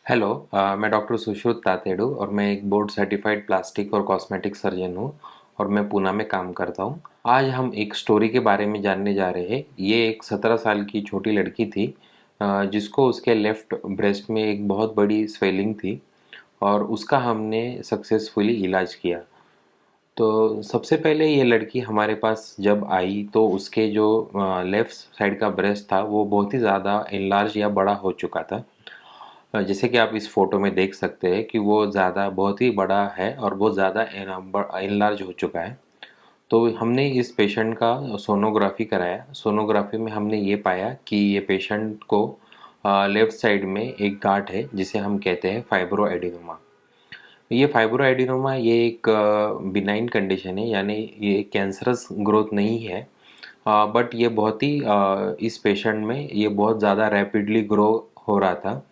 Hello. मैं doctor Sushruta तातेडू और मैं एक बोर्ड सर्टिफाइड प्लास्टिक और कॉस्मेटिक सर्जन हूँ और मैं पूना में काम करता हूँ। आज हम एक स्टोरी के बारे में जानने जा रहे हैं। ये एक 17 साल की छोटी लड़की थी, जिसको उसके लेफ्ट ब्रेस्ट में एक बहुत बड़ी स्वेलिंग थी और उसका हमने सक्सेसफुली इलाज किया। तो सबसे पहले ये लड़की हमारे पास जब आई तो उसके जो लेफ्ट साइड का ब्रेस्ट था वो बहुत ही ज़्यादा इनलार्ज या बड़ा हो चुका था। जैसे कि आप इस फोटो में देख सकते हैं कि वो ज़्यादा बहुत ही बड़ा है और बहुत ज़्यादा इनलार्ज हो चुका है। तो हमने इस पेशेंट का सोनोग्राफी कराया। सोनोग्राफी में हमने ये पाया कि ये पेशेंट को लेफ्ट साइड में एक गांठ है जिसे हम कहते हैं फाइब्रो एडिनोमा। ये फाइब्रो एडिनोमा ये एक बिनाइन कंडीशन है, यानी ये कैंसरस ग्रोथ नहीं है। बट ये बहुत ही इस पेशेंट में ये बहुत ज़्यादा रैपिडली ग्रो हो रहा था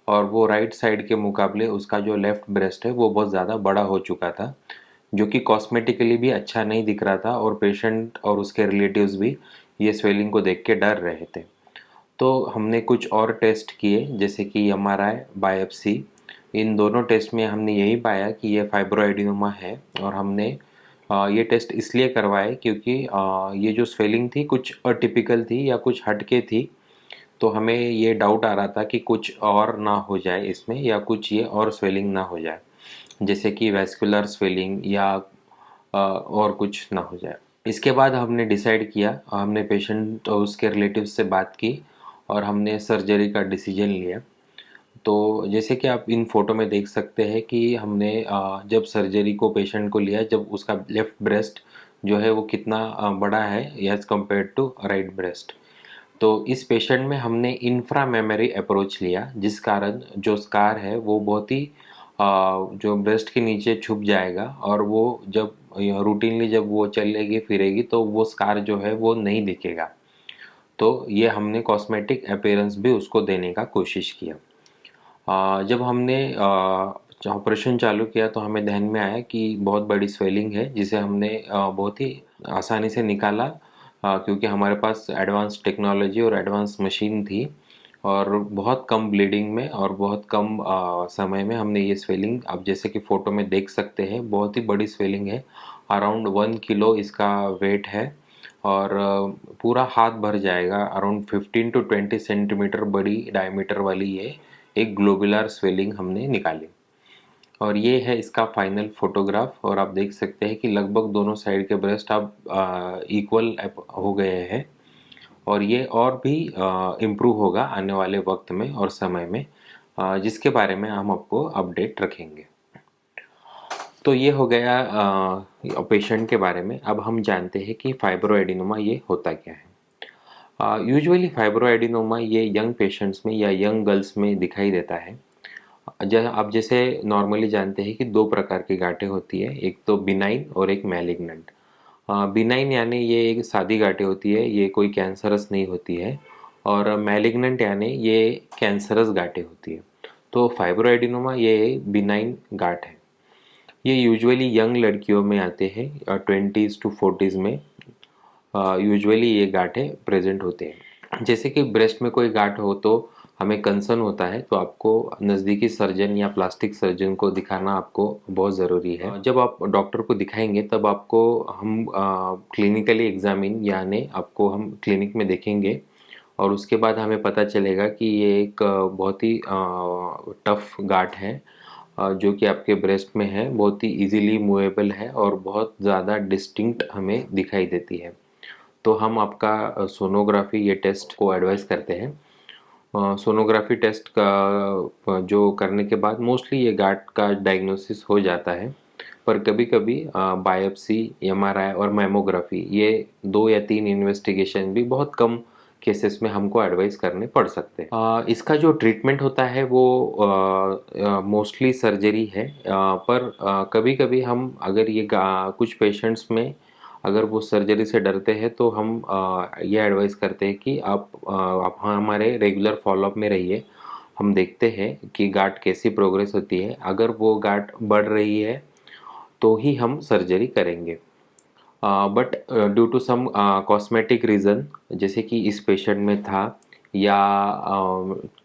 और वो राइट साइड के मुकाबले उसका जो लेफ्ट ब्रेस्ट है वो बहुत ज़्यादा बड़ा हो चुका था, जो कि कॉस्मेटिकली भी अच्छा नहीं दिख रहा था और पेशेंट और उसके रिलेटिव्स भी ये स्वेलिंग को देख के डर रहे थे। तो हमने कुछ और टेस्ट किए जैसे कि एमआरआई, बायोप्सी। इन दोनों टेस्ट में हमने यही पाया कि ये फाइब्रोएडिनोमा है और हमने ये टेस्ट इसलिए करवाए क्योंकि ये जो स्वेलिंग थी कुछ अटिपिकल थी या कुछ हटके थी। तो हमें ये डाउट आ रहा था कि कुछ और ना हो जाए इसमें या कुछ ये और स्वेलिंग ना हो जाए, जैसे कि वैस्कुलर स्वेलिंग या और कुछ ना हो जाए। इसके बाद हमने डिसाइड किया, हमने पेशेंट और उसके रिलेटिव से बात की और हमने सर्जरी का डिसीजन लिया। तो जैसे कि आप इन फोटो में देख सकते हैं कि हमने जब सर्जरी को पेशेंट को लिया, जब उसका लेफ्ट ब्रेस्ट जो है वो कितना बड़ा है as compared to right breast. तो इस पेशेंट में हमने इंफ्रा मेमोरी अप्रोच लिया, जिस कारण जो स्कार है वो बहुत ही जो ब्रेस्ट के नीचे छुप जाएगा और वो जब रूटीनली जब वो चलेगी फिरेगी तो वो स्कार जो है वो नहीं दिखेगा। तो ये हमने कॉस्मेटिक अपीयरेंस भी उसको देने का कोशिश किया। जब हमने ऑपरेशन चालू किया तो हमें ध्यान में आया कि बहुत बड़ी स्वेलिंग है जिसे हमने बहुत ही आसानी से निकाला, क्योंकि हमारे पास एडवांस टेक्नोलॉजी और एडवांस मशीन थी और बहुत कम ब्लीडिंग में और बहुत कम समय में हमने ये स्वेलिंग, आप जैसे कि फ़ोटो में देख सकते हैं, बहुत ही बड़ी स्वेलिंग है। अराउंड 1 किलो इसका वेट है और पूरा हाथ भर जाएगा। अराउंड 15 to 20 सेंटीमीटर बड़ी डायमीटर वाली ये एक ग्लोबुलर स्वेलिंग हमने निकाली और ये है इसका फाइनल फोटोग्राफ। और आप देख सकते हैं कि लगभग दोनों साइड के ब्रेस्ट अब इक्वल हो गए हैं और ये और भी इम्प्रूव होगा आने वाले वक्त में और समय में, जिसके बारे में हम आपको अपडेट रखेंगे। तो ये हो गया पेशेंट के बारे में। अब हम जानते हैं कि फाइब्रोएडिनोमा ये होता क्या है। यूजुअली फाइब्रोएडिनोमा ये यंग पेशेंट्स में या यंग गर्ल्स में दिखाई देता है। आप जैसे नॉर्मली जानते हैं कि दो प्रकार की गांठें होती है, एक तो बिनाइन और एक मैलिग्नेंट। बिनाइन यानी ये एक सादी गांठें होती है, ये कोई कैंसरस नहीं होती है। और मैलिग्नेंट यानी ये कैंसरस गांठें होती है। तो फाइब्रोएडिनोमा ये बिनाइन गांठ है। ये यूजुअली यंग लड़कियों में आते हैं, 20s to 40s में यूजुअली ये गांठें प्रेजेंट होते हैं। जैसे कि ब्रेस्ट में कोई गांठ हो तो हमें कंसर्न होता है, तो आपको नज़दीकी सर्जन या प्लास्टिक सर्जन को दिखाना आपको बहुत ज़रूरी है। जब आप डॉक्टर को दिखाएंगे तब आपको हम क्लिनिकली एग्जामिन यानी आपको हम क्लिनिक में देखेंगे और उसके बाद हमें पता चलेगा कि ये एक बहुत ही टफ गांठ है, जो कि आपके ब्रेस्ट में है, बहुत ही इजीली मूवेबल है और बहुत ज़्यादा डिस्टिंक्ट हमें दिखाई देती है। तो हम आपका सोनोग्राफी ये टेस्ट को एडवाइस करते हैं। सोनोग्राफी टेस्ट का जो करने के बाद मोस्टली ये गांठ का डायग्नोसिस हो जाता है, पर कभी कभी बायोप्सी, एमआरआई और मैमोग्राफी ये 2 या 3 इन्वेस्टिगेशन भी बहुत कम केसेस में हमको एडवाइस करने पड़ सकते हैं। इसका जो ट्रीटमेंट होता है वो मोस्टली सर्जरी है, पर कभी कभी हम अगर ये कुछ पेशेंट्स में अगर वो सर्जरी से डरते हैं तो हम ये एडवाइस करते हैं कि आप हमारे रेगुलर फॉलोअप में रहिए। हम देखते हैं कि गांठ कैसी प्रोग्रेस होती है। अगर वो गांठ बढ़ रही है तो ही हम सर्जरी करेंगे। But due to some cosmetic reason, जैसे कि इस पेशेंट में था या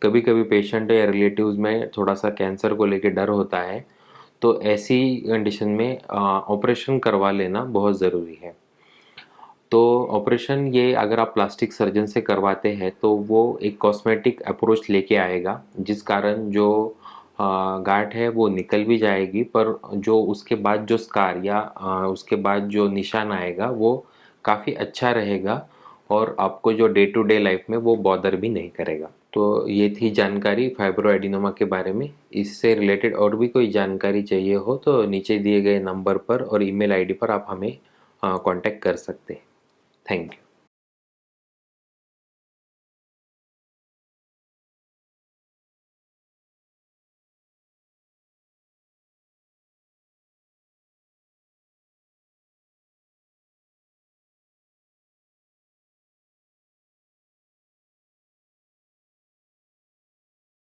कभी कभी पेशेंट या रिलेटिव्स में थोड़ा सा कैंसर को लेके डर होता है, तो ऐसी कंडीशन में ऑपरेशन करवा लेना बहुत ज़रूरी है। तो ऑपरेशन ये अगर आप प्लास्टिक सर्जन से करवाते हैं तो वो एक कॉस्मेटिक अप्रोच लेके आएगा, जिस कारण जो गांठ है वो निकल भी जाएगी, पर जो उसके बाद जो स्कार या उसके बाद जो निशान आएगा वो काफ़ी अच्छा रहेगा, और आपको जो डे टू डे लाइफ में वो बॉदर भी नहीं करेगा। तो ये थी जानकारी फाइब्रोएडिनोमा के बारे में। इससे रिलेटेड और भी कोई जानकारी चाहिए हो तो नीचे दिए गए नंबर पर और ईमेल आईडी पर आप हमें कांटेक्ट कर सकते हैं। Thank you.